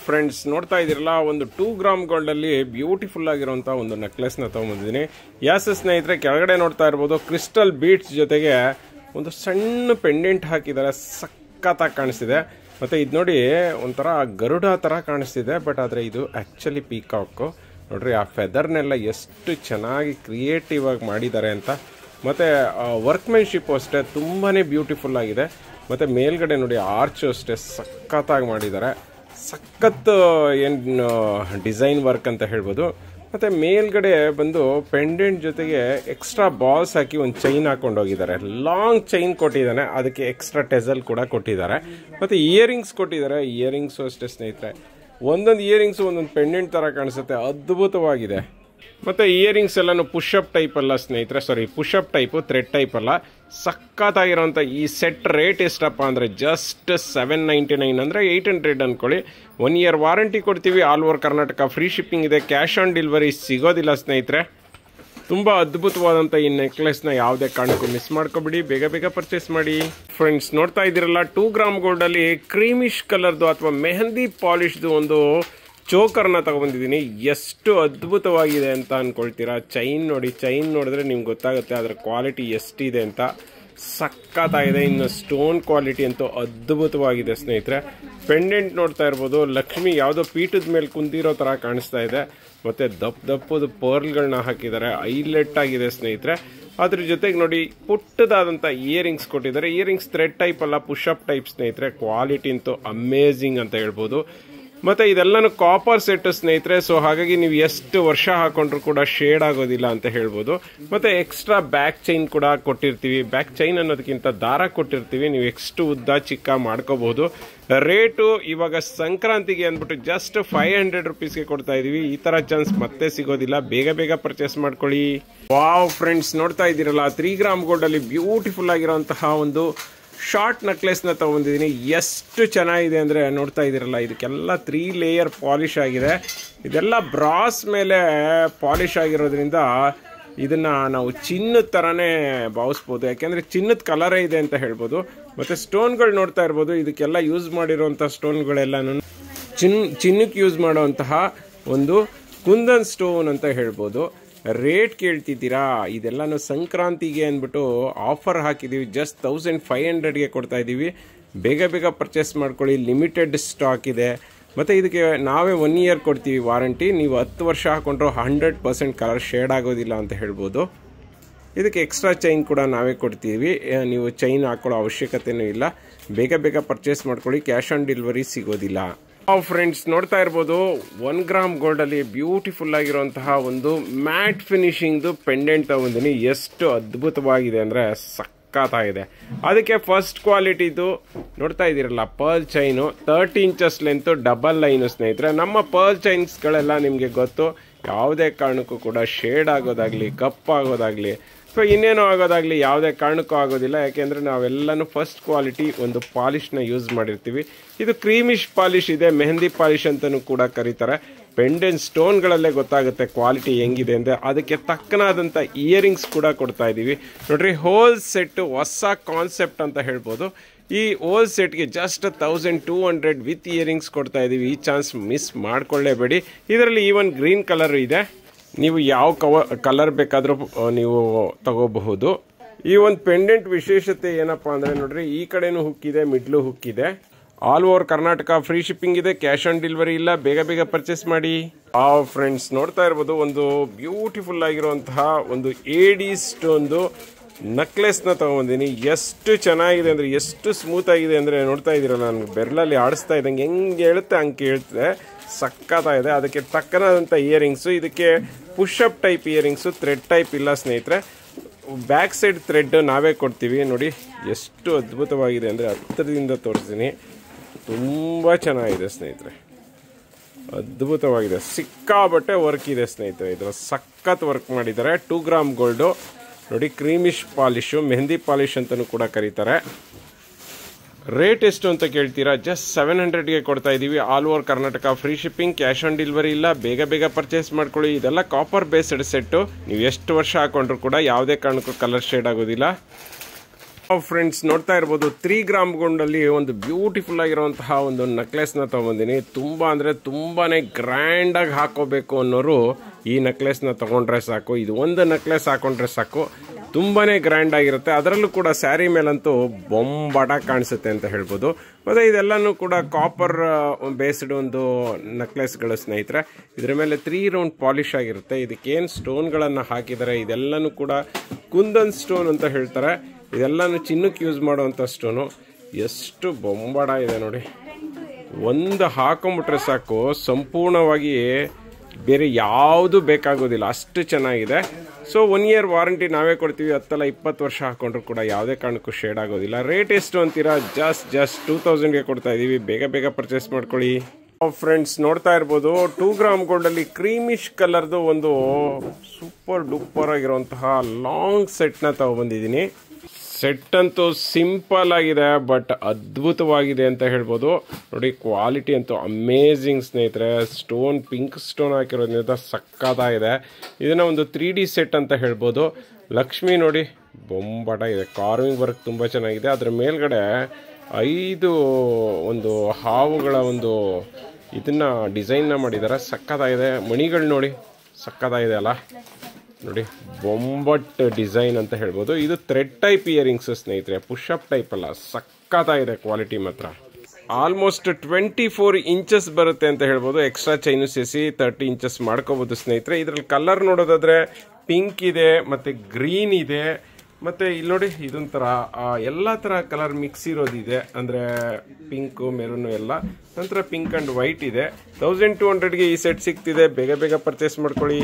Friends ನೋಡ್ತಾ ಇದ್ದೀರಲ್ಲ, ಒಂದು 2 ಗ್ರಾಮ್ ಗೋಲ್ಡ್ ಅಲ್ಲಿ ಬ್ಯೂಟಿಫುಲ್ ಆಗಿರುವಂತಹ ಒಂದು ನೆಕ್ಲೆಸ್ ನ ತಗೊಂಡ್ಬಂದಿದ್ದೀನಿ. ಯಾಸ್ ಸ್ನೇಹಿತರೆ, ಕೆಳಗಡೆ ನೋಡ್ತಾ ಇರಬಹುದು ಕ್ರಿಸ್ಟಲ್ ಬೀಡ್ಸ್ ಜೊತೆಗೆ ಒಂದು ಸಣ್ಣ ಪೆಂಡೆಂಟ್ ಹಾಕಿದ್ದಾರೆ. ಸಖತ್ತಾಗಿ ಕಾಣಿಸ್ತಿದೆ. ಮತ್ತೆ ಇದು ನೋಡಿ, ಒಂಥರ ಗರುಡ ತರ ಕಾಣಿಸ್ತಿದೆ, ಬಟ್ ಆದ್ರೆ ಇದು ಆಕ್ಚುಲಿ ಪೀಕಾಕ್. ನೋಡ್ರಿ, ಆ ಫೆದರ್ನೆಲ್ಲ ಎಷ್ಟು ಚೆನ್ನಾಗಿ ಕ್ರಿಯೇಟಿವ್ ಆಗಿ ಮಾಡಿದ್ದಾರೆ ಅಂತ. ಮತ್ತೆ ವರ್ಕ್ಮೆನ್ಶಿಪ್ ಅಷ್ಟೇ ತುಂಬಾನೇ ಬ್ಯೂಟಿಫುಲ್ ಆಗಿದೆ. ಮತ್ತೆ ಮೇಲ್ಗಡೆ ನೋಡಿ, ಆರ್ಚ್ ಅಷ್ಟೇ ಸಖತ್ತಾಗಿ ಮಾಡಿದ್ದಾರೆ. ಸಖತ್ ಏನು ಡಿಸೈನ್ ವರ್ಕ್ ಅಂತ ಹೇಳ್ಬೋದು. ಮತ್ತೆ ಮೇಲ್ಗಡೆ ಬಂದು ಪೆಂಡೆಂಟ್ ಜೊತೆಗೆ ಎಕ್ಸ್ಟ್ರಾ ಬಾಲ್ಸ್ ಹಾಕಿ ಒಂದು ಚೈನ್ ಹಾಕೊಂಡು ಹೋಗಿದ್ದಾರೆ. ಲಾಂಗ್ ಚೈನ್ ಕೊಟ್ಟಿದ್ದಾನೆ, ಅದಕ್ಕೆ ಎಕ್ಸ್ಟ್ರಾ ಟೆಸಲ್ ಕೂಡ ಕೊಟ್ಟಿದ್ದಾರೆ. ಮತ್ತೆ ಇಯರಿಂಗ್ಸ್ ಕೊಟ್ಟಿದ್ದಾರೆ. ಇಯರಿಂಗ್ಸು ಅಷ್ಟೇ ಸ್ನೇಹಿತರೆ, ಒಂದೊಂದು ಇಯರಿಂಗ್ಸ್ ಒಂದೊಂದು ಪೆಂಡೆಂಟ್ ತರ ಕಾಣಿಸುತ್ತೆ, ಅದ್ಭುತವಾಗಿದೆ. ಮತ್ತೆ ಇಯರಿಂಗ್ಸ್ ಎಲ್ಲಾನು ಪುಷಪ್ ಟೈಪ್ ಅಲ್ಲ ಸ್ನೇಹಿತರೆ, ಪುಷಪ್ ಟೈಪ್, ಥ್ರೆಡ್ ಟೈಪ್ ಅಲ್ಲ. ಸಖತ್ತಾಗಿರೋಂಥ ಈ ಸೆಟ್ ರೇಟ್ ಎಷ್ಟಪ್ಪ ಅಂದರೆ ಜಸ್ಟ್ $799, ಅಂದರೆ 800 ಅನ್ಕೊಳ್ಳಿ. 1 year ವಾರಂಟಿ ಕೊಡ್ತೀವಿ. All over Karnataka free shipping ಇದೆ. ಕ್ಯಾಶ್ ಆನ್ ಡೆಲಿವರಿ ಸಿಗೋದಿಲ್ಲ ಸ್ನೇಹಿತರೆ. ತುಂಬ ಅದ್ಭುತವಾದಂಥ ಈ ನೆಕ್ಲೆಸ್ನ ಯಾವುದೇ ಕಾರಣಕ್ಕೂ ಮಿಸ್ ಮಾಡ್ಕೊಬಿಡಿ. ಬೇಗ ಬೇಗ ಪರ್ಚೇಸ್ ಮಾಡಿ. ಫ್ರೆಂಡ್ಸ್ ನೋಡ್ತಾ ಇದ್ದೀರಲ್ಲ, 2 ಗ್ರಾಮ್ ಗೋಲ್ಡಲ್ಲಿ ಕ್ರೀಮಿಶ್ ಕಲರ್ದು ಅಥವಾ ಮೆಹಂದಿ ಪಾಲಿಶ್ದು ಒಂದು ಚೋಕರ್ನ ತಗೊಂಡ್ಬಂದಿದ್ದೀನಿ. ಎಷ್ಟು ಅದ್ಭುತವಾಗಿದೆ ಅಂತ ಅನ್ಕೊಳ್ತೀರಾ. ಚೈನ್ ನೋಡಿ, ಚೈನ್ ನೋಡಿದ್ರೆ ನಿಮ್ಗೆ ಗೊತ್ತಾಗುತ್ತೆ ಅದರ ಕ್ವಾಲಿಟಿ ಎಷ್ಟಿದೆ ಅಂತ. ಸಖತ್ತಾಗಿದೆ. ಇನ್ನು ಸ್ಟೋನ್ ಕ್ವಾಲಿಟಿ ಅಂತೂ ಅದ್ಭುತವಾಗಿದೆ ಸ್ನೇಹಿತರೆ. ಪೆಂಡೆಂಟ್ ನೋಡ್ತಾ ಇರ್ಬೋದು, ಲಕ್ಷ್ಮಿ ಯಾವುದೋ ಪೀಠದ ಮೇಲೆ ಕುಂತಿರೋ ಥರ ಕಾಣಿಸ್ತಾ ಇದೆ. ಮತ್ತೆ ದಪ್ಪದ ಪರ್ಲ್ಗಳನ್ನ ಹಾಕಿದ್ದಾರೆ. ಹೈಲೈಟ್ ಆಗಿದೆ ಸ್ನೇಹಿತರೆ. ಅದ್ರ ಜೊತೆಗೆ ನೋಡಿ, ಪುಟ್ಟದಾದಂಥ ಇಯರಿಂಗ್ಸ್ ಕೊಟ್ಟಿದ್ದಾರೆ. ಇಯರಿಂಗ್ಸ್ ಥ್ರೆಡ್ ಟೈಪ್ ಅಲ್ಲ, ಪುಷಪ್ ಟೈಪ್ ಸ್ನೇಹಿತರೆ. ಕ್ವಾಲಿಟಿ ಅಂತೂ ಅಮೇಝಿಂಗ್ ಅಂತ ಹೇಳ್ಬೋದು. ಮತ್ತೆ ಇದೆಲ್ಲನೂ ಕಾಪರ್ ಸೆಟ್ ಸ್ನೇಹಿತರೆ. ಸೊ ಹಾಗಾಗಿ ನೀವು ಎಷ್ಟು ವರ್ಷ ಹಾಕೊಂಡ್ರು ಕೂಡ ಶೇಡ್ ಆಗೋದಿಲ್ಲ ಅಂತ ಹೇಳ್ಬೋದು. ಮತ್ತೆ ಎಕ್ಸ್ಟ್ರಾ ಬ್ಯಾಕ್ ಚೈನ್ ಕೂಡ ಕೊಟ್ಟಿರ್ತೀವಿ. ಬ್ಯಾಕ್ ಚೈನ್ ಅನ್ನೋದಕ್ಕಿಂತ ದಾರ ಕೊಟ್ಟಿರ್ತೀವಿ. ನೀವು ಎಷ್ಟು ಉದ್ದ ಚಿಕ್ಕ ಮಾಡ್ಕೋಬಹುದು. ರೇಟು ಇವಾಗ ಸಂಕ್ರಾಂತಿಗೆ ಅಂದ್ಬಿಟ್ಟು ಜಸ್ಟ್ $500 ಕೊಡ್ತಾ ಇದೀವಿ. ಈ ತರ ಚಾನ್ಸ್ ಮತ್ತೆ ಸಿಗೋದಿಲ್ಲ. ಬೇಗ ಬೇಗ ಪರ್ಚೇಸ್ ಮಾಡ್ಕೊಳ್ಳಿ. ವಾವ್ ಫ್ರೆಂಡ್ಸ್, ನೋಡ್ತಾ ಇದ್ದೀರಲ್ಲ, 3 ಗ್ರಾಮ್ ಗೋಲ್ಡ್ ಅಲ್ಲಿ ಬ್ಯೂಟಿಫುಲ್ ಆಗಿರುವಂತಹ ಒಂದು ಶಾರ್ಟ್ ನೆಕ್ಲೆಸ್ ನ ತಗೊಂಡಿದ್ದೀನಿ. ಎಷ್ಟು ಚೆನ್ನಾಗಿದೆ ಅಂದ್ರೆ ನೋಡ್ತಾ ಇದ್ದೀರಲ್ಲ, ಇದಕ್ಕೆಲ್ಲ 3 ಲೇಯರ್ ಪಾಲಿಶ್ ಆಗಿದೆ. ಇದೆಲ್ಲ ಬ್ರಾಸ್ ಮೇಲೆ ಪಾಲಿಶ್ ಆಗಿರೋದ್ರಿಂದ ಇದನ್ನ ನಾವು ಚಿನ್ನದ ತರಾನೇ ಭಾವಿಸ್ಬೋದು. ಯಾಕೆಂದ್ರೆ ಚಿನ್ನದ ಕಲರೇ ಇದೆ ಅಂತ ಹೇಳ್ಬೋದು. ಮತ್ತೆ ಸ್ಟೋನ್ಗಳು ನೋಡ್ತಾ ಇರ್ಬೋದು, ಇದಕ್ಕೆಲ್ಲ ಯೂಸ್ ಮಾಡಿರುವಂತ ಸ್ಟೋನ್ಗಳೆಲ್ಲಾನು ಚಿನ್ನಕ್ಕೆ ಯೂಸ್ ಮಾಡುವಂತಹ ಒಂದು ಕುಂದನ್ ಸ್ಟೋನ್ ಅಂತ ಹೇಳ್ಬೋದು. ರೇಟ್ ಕೇಳ್ತಿದ್ದೀರಾ, ಇದೆಲ್ಲಾನು ಸಂಕ್ರಾಂತಿಗೆ ಅಂದ್ಬಿಟ್ಟು ಆಫರ್ ಹಾಕಿದ್ದೀವಿ. ಜಸ್ಟ್ $1500 ಕೊಡ್ತಾ ಇದ್ದೀವಿ. ಬೇಗ ಬೇಗ ಪರ್ಚೇಸ್ ಮಾಡ್ಕೊಳ್ಳಿ. ಲಿಮಿಟೆಡ್ ಸ್ಟಾಕ್ ಇದೆ. ಮತ್ತು ಇದಕ್ಕೆ ನಾವೇ 1 year ಕೊಡ್ತೀವಿ ವಾರಂಟಿ. ನೀವು 10 ವರ್ಷ ಹಾಕೊಂಡ್ರು 100% ಕಲರ್ ಶೇಡ್ ಆಗೋದಿಲ್ಲ ಅಂತ ಹೇಳ್ಬೋದು. ಇದಕ್ಕೆ ಎಕ್ಸ್ಟ್ರಾ ಚೈನ್ ಕೂಡ ನಾವೇ ಕೊಡ್ತೀವಿ. ನೀವು ಚೈನ್ ಹಾಕೊಳ್ಳೋ ಅವಶ್ಯಕತೆನೂ ಇಲ್ಲ. ಬೇಗ ಬೇಗ ಪರ್ಚೇಸ್ ಮಾಡ್ಕೊಳ್ಳಿ. ಕ್ಯಾಶ್ ಆನ್ ಡೆಲಿವರಿ ಸಿಗೋದಿಲ್ಲ. ಫ್ರೆಂಡ್ಸ್ ನೋಡ್ತಾ ಇರ್ಬೋದು, 1 ಗ್ರಾಮ್ ಗೋಲ್ಡ್ ಅಲ್ಲಿ ಬ್ಯೂಟಿಫುಲ್ ಆಗಿರುವಂತಹ ಒಂದು ಮ್ಯಾಟ್ ಫಿನಿಶಿಂಗ್ ಪೆಂಡೆಂಟ್ ತಗೊಂಡಿನಿ. ಎಷ್ಟು ಅದ್ಭುತವಾಗಿದೆ ಅಂದ್ರೆ ಸಖತ್ತಾಗಿದೆ. ಅದಕ್ಕೆ ಫಸ್ಟ್ ಕ್ವಾಲಿಟಿದು ನೋಡ್ತಾ ಇದ್ದೀರಲ್ಲ, pearl chain 30 inches length, double line ಸ್ನೇಹಿತರೆ. ನಮ್ಮ ಪರ್ಲ್ ಚೈನ್ಸ್ ಗಳೆಲ್ಲ ನಿಮ್ಗೆ ಗೊತ್ತು, ಯಾವುದೇ ಕಾರಣಕ್ಕೂ ಕೂಡ ಶೇಡ್ ಆಗೋದಾಗ್ಲಿ, ಕಪ್ಪಾಗೋದಾಗ್ಲಿ, ಸೊ ಇನ್ನೇನೋ ಆಗೋದಾಗ್ಲಿ ಯಾವುದೇ ಕಾರಣಕ್ಕೂ ಆಗೋದಿಲ್ಲ. ಯಾಕೆಂದ್ರೆ ನಾವೆಲ್ಲನೂ ಫಸ್ಟ್ ಕ್ವಾಲಿಟಿ ಒಂದು ಪಾಲಿಶ್ನ ಯೂಸ್ ಮಾಡಿರ್ತೀವಿ. ಇದು ಕ್ರೀಮಿಶ್ ಪಾಲಿಶ್ ಇದೆ, ಮೆಹಂದಿ ಪಾಲಿಶ್ ಅಂತಲೂ ಕೂಡ ಕರೀತಾರೆ. ಪೆಂಡೆಂಟ್ ಸ್ಟೋನ್ಗಳಲ್ಲೇ ಗೊತ್ತಾಗುತ್ತೆ ಕ್ವಾಲಿಟಿ ಹೆಂಗಿದೆ ಅಂದರೆ. ಅದಕ್ಕೆ ತಕ್ಕನಾದಂಥ ಇಯರಿಂಗ್ಸ್ ಕೂಡ ಕೊಡ್ತಾ ಇದ್ದೀವಿ. ನೋಡ್ರಿ, ಹೋಲ್ ಸೆಟ್ ಹೊಸ ಕಾನ್ಸೆಪ್ಟ್ ಅಂತ ಹೇಳ್ಬೋದು. ಈ ಹೋಲ್ ಸೆಟ್ಗೆ ಜಸ್ಟ್ $1200 ವಿತ್ ಇಯರಿಂಗ್ಸ್ ಕೊಡ್ತಾ ಇದ್ದೀವಿ. ಈ ಚಾನ್ಸ್ ಮಿಸ್ ಮಾಡ್ಕೊಳ್ಳೇಬೇಡಿ. ಇದರಲ್ಲಿ ಈವನ್ ಗ್ರೀನ್ ಕಲರ್ ಇದೆ. ನೀವು ಯಾವ ಕಲರ್ ಬೇಕಾದರೂ ನೀವು ತಗೋಬಹುದು. ಈ ಒಂದು ಪೆಂಡೆಂಟ್ ವಿಶೇಷತೆ ಏನಪ್ಪಾ ಅಂದ್ರೆ ನೋಡ್ರಿ, ಈ ಕಡೆನೂ ಹುಕ್ ಇದೆ, ಮಿಡ್ಲು ಹುಕ್ ಇದೆ. All over Karnataka free shipping ಇದೆ. ಕ್ಯಾಶ್ ಆನ್ ಡೆಲಿವರಿ ಇಲ್ಲ. ಬೇಗ ಬೇಗ ಪರ್ಚೇಸ್ ಮಾಡಿ. ಫ್ರೆಂಡ್ಸ್ ನೋಡ್ತಾ ಇರ್ಬೋದು, ಒಂದು ಬ್ಯೂಟಿಫುಲ್ ಆಗಿರುವಂತಹ ಒಂದು ಏಡಿ ಸ್ಟೋನ್ದು ನೆಕ್ಲೆಸ್ ನ ತಗೊಂಡಿನಿ. ಎಷ್ಟು ಚೆನ್ನಾಗಿದೆ ಅಂದ್ರೆ, ಎಷ್ಟು ಸ್ಮೂತ್ ಆಗಿದೆ ಅಂದ್ರೆ ನೋಡ್ತಾ ಇದ್ದೀರಲ್ಲ, ನಾನು ಬೆರಳಲ್ಲಿ ಆಡಿಸ್ತಾ ಇದ್ದಂಗೆ ಹೆಂಗೆ ಹೇಳುತ್ತೆ ಹಂಗೆ ಕೇಳ್ತದೆ. ಸಕ್ಕತ್ತಾಗಿದೆ. ಅದಕ್ಕೆ ತಕ್ಕನಾದಂಥ ಇಯರಿಂಗ್ಸು. ಇದಕ್ಕೆ push-up type earrings, thread type ಇಲ್ಲ ಸ್ನೇಹಿತರೆ. ಬ್ಯಾಕ್ ಸೈಡ್ ಥ್ರೆಡ್ ನಾವೇ ಕೊಡ್ತೀವಿ. ನೋಡಿ ಎಷ್ಟು ಅದ್ಭುತವಾಗಿದೆ ಅಂದರೆ ಹತ್ತಿರದಿಂದ ತೋರಿಸ್ತೀನಿ. ತುಂಬ ಚೆನ್ನಾಗಿದೆ ಸ್ನೇಹಿತರೆ, ಅದ್ಭುತವಾಗಿದೆ. ಸಿಕ್ಕಾಬಟ್ಟೆ ವರ್ಕ್ ಇದೆ ಸ್ನೇಹಿತರೆ. ಇದರ ಸಖತ್ ವರ್ಕ್ ಮಾಡಿದ್ದಾರೆ. 2 ಗ್ರಾಮ್ ಗೋಲ್ಡು ನೋಡಿ, ಕ್ರೀಮಿಶ್ ಪಾಲಿಶು, ಮೆಹಂದಿ ಪಾಲಿಶ್ ಅಂತಲೂ ಕೂಡ ಕರೀತಾರೆ. ರೇಟ್ ಎಷ್ಟು ಅಂತ ಕೇಳ್ತೀರಾ, ಜಸ್ಟ್ $700 ಕೊಡ್ತಾ ಇದ್ದೀವಿ. All over Karnataka free shipping. Cash on delivery ಇಲ್ಲ. ಬೇಗ ಬೇಗ ಪರ್ಚೇಸ್ ಮಾಡ್ಕೊಳ್ಳಿ. ಇದೆಲ್ಲ ಕಾಪರ್ ಬೇಸ್ಡ್ ಸೆಟ್ಟು. ನೀವು ಎಷ್ಟು ವರ್ಷ ಹಾಕೊಂಡ್ರು ಕೂಡ ಯಾವುದೇ ಕಾರಣಕ್ಕೂ ಕಲರ್ ಶೇಡ್ ಆಗೋದಿಲ್ಲ. ಫ್ರೆಂಡ್ಸ್ ನೋಡ್ತಾ ಇರ್ಬೋದು 3 ಗ್ರಾಮ್ ಗೋಲ್ಡಲ್ಲಿ ಒಂದು ಬ್ಯೂಟಿಫುಲ್ ಆಗಿರುವಂತಹ ಒಂದು ನೆಕ್ಲೆಸ್ನ ತಗೊಂಡಿನಿ. ತುಂಬಾ ಅಂದ್ರೆ ತುಂಬಾನೇ ಗ್ರ್ಯಾಂಡ್ ಆಗಿ ಹಾಕೋಬೇಕು ಅನ್ನೋರು ಈ ನೆಕ್ಲೆಸ್ನ ತಗೊಂಡ್ರೆ ಸಾಕು. ಇದು ಒಂದು ನೆಕ್ಲೆಸ್ ಹಾಕೊಂಡ್ರೆ ಸಾಕು, ತುಂಬಾನೇ ಗ್ರ್ಯಾಂಡ್ ಆಗಿರುತ್ತೆ. ಅದರಲ್ಲೂ ಕೂಡ ಸ್ಯಾರಿ ಮೇಲಂತೂ ಬೊಂಬಾಟ ಕಾಣಿಸುತ್ತೆ ಅಂತ ಹೇಳ್ಬೋದು. ಮತ್ತೆ ಇದೆಲ್ಲಾನು ಕೂಡ ಕಾಪರ್ ಬೇಸ್ಡ್ ಒಂದು ನೆಕ್ಲೆಸ್ಗಳು ಸ್ನೇಹಿತರೆ. ಇದರ ಮೇಲೆ 3 ರೌಂಡ್ ಪಾಲಿಶ್ ಆಗಿರುತ್ತೆ. ಇದಕ್ಕೇನು ಸ್ಟೋನ್ಗಳನ್ನು ಹಾಕಿದ್ದಾರೆ ಇದೆಲ್ಲನೂ ಕೂಡ ಕುಂದನ್ ಸ್ಟೋನ್ ಅಂತ ಹೇಳ್ತಾರೆ. ಇದೆಲ್ಲಾನು ಚಿನ್ನಕ್ಕೆ ಯೂಸ್ ಮಾಡುವಂಥ ಸ್ಟೋನು. ಎಷ್ಟು ಬೊಂಬಾಡ ಇದೆ ನೋಡಿ. ಒಂದು ಹಾಕೊಂಬಿಟ್ರೆ ಸಾಕು, ಸಂಪೂರ್ಣವಾಗಿ ಬೇರೆ ಯಾವುದು ಬೇಕಾಗೋದಿಲ್ಲ, ಅಷ್ಟು ಚೆನ್ನಾಗಿದೆ. ಸೊ 1 ಇಯರ್ ವಾರಂಟಿ ನಾವೇ ಕೊಡ್ತೀವಿ. 10-20 ವರ್ಷ ಹಾಕೊಂಡ್ರು ಕೂಡ ಯಾವುದೇ ಕಾರಣಕ್ಕೂ ಶೇಡ್ ಆಗೋದಿಲ್ಲ. ರೇಟ್ ಎಷ್ಟು ಅಂತೀರಾ? ಜಸ್ಟ್ 2000ಗೆ ಕೊಡ್ತಾ ಇದೀವಿ. ಬೇಗ ಪರ್ಚೇಸ್ ಮಾಡ್ಕೊಳ್ಳಿ. ಫ್ರೆಂಡ್ಸ್ ನೋಡ್ತಾ ಇರ್ಬೋದು 2 ಗ್ರಾಮ್ ಗೋಲ್ಡಲ್ಲಿ ಕ್ರೀಮಿಶ್ ಕಲರ್ದು ಒಂದು ಸೂಪರ್ ಡೂಪರ್ ಆಗಿರುವಂತಹ ಲಾಂಗ್ ಸೆಟ್ನ ತಗೊಬಂದಿದ್ದೀನಿ. ಸೆಟ್ ಅಂತೂ ಸಿಂಪಲ್ ಆಗಿದೆ, ಬಟ್ ಅದ್ಭುತವಾಗಿದೆ ಅಂತ ಹೇಳ್ಬೋದು. ನೋಡಿ, ಕ್ವಾಲಿಟಿ ಅಂತೂ ಅಮೇಝಿಂಗ್ ಸ್ನೇಹಿತರೆ. ಸ್ಟೋನ್ ಪಿಂಕ್ ಸ್ಟೋನ್ ಹಾಕಿರೋದ್ರಿಂದ ಸಕ್ಕತ್ತಾಗಿದೆ. ಇದನ್ನ ಒಂದು 3D ಸೆಟ್ ಅಂತ ಹೇಳ್ಬೋದು. ಲಕ್ಷ್ಮಿ ನೋಡಿ ಬೊಂಬಾಟ ಇದೆ. ಕಾರ್ವಿಂಗ್ ವರ್ಕ್ ತುಂಬ ಚೆನ್ನಾಗಿದೆ. ಅದರ ಮೇಲ್ಗಡೆ 5 ಒಂದು ಹಾವುಗಳ ಒಂದು ಇದನ್ನ ಡಿಸೈನ್ನ ಮಾಡಿದ್ದಾರೆ. ಸಕ್ಕತ್ತಾಗಿದೆ. ಮಣಿಗಳು ನೋಡಿ ಸಕ್ಕತ್ತಾಗಿದೆ ಅಲ್ಲ. ನೋಡಿ, ಬೊಂಬಟ್ ಡಿಸೈನ್ ಅಂತ ಹೇಳ್ಬೋದು. ಇದು ಥ್ರೆಡ್ ಟೈಪ್ ಇಯರಿಂಗ್ಸ್ ಸ್ನೇಹಿತರೆ, ಪುಷಪ್ ಟೈಪ್ ಅಲ್ಲ. ಸಕ್ಕತ್ತಾಗಿದೆ ಕ್ವಾಲಿಟಿ ಮಾತ್ರ. ಆಲ್ಮೋಸ್ಟ್ 24 ಇಂಚಸ್ ಬರುತ್ತೆ ಅಂತ ಹೇಳ್ಬೋದು. ಎಕ್ಸ್ಟ್ರಾ ಚೈನು ಸೇರಿಸಿ 30 ಇಂಚಸ್ ಮಾಡ್ಕೋಬಹುದು ಸ್ನೇಹಿತರೆ. ಇದರಲ್ಲಿ ಕಲರ್ ನೋಡೋದಾದ್ರೆ ಪಿಂಕ್ ಇದೆ, ಮತ್ತೆ ಗ್ರೀನ್ ಇದೆ, ಮತ್ತೆ ಇಲ್ಲಿ ನೋಡಿ ಇದೊಂಥರ ಎಲ್ಲ ತರ ಕಲರ್ ಮಿಕ್ಸ್ ಇರೋದಿದೆ. ಅಂದ್ರೆ ಪಿಂಕು ಮೆರೂನು ಎಲ್ಲ. ನಂತರ ಪಿಂಕ್ ಅಂಡ್ ವೈಟ್ ಇದೆ. 1200ಗೆ ಈ ಸೆಟ್ ಸಿಗ್ತಿದೆ. ಬೇಗ ಪರ್ಚೇಸ್ ಮಾಡ್ಕೊಳ್ಳಿ.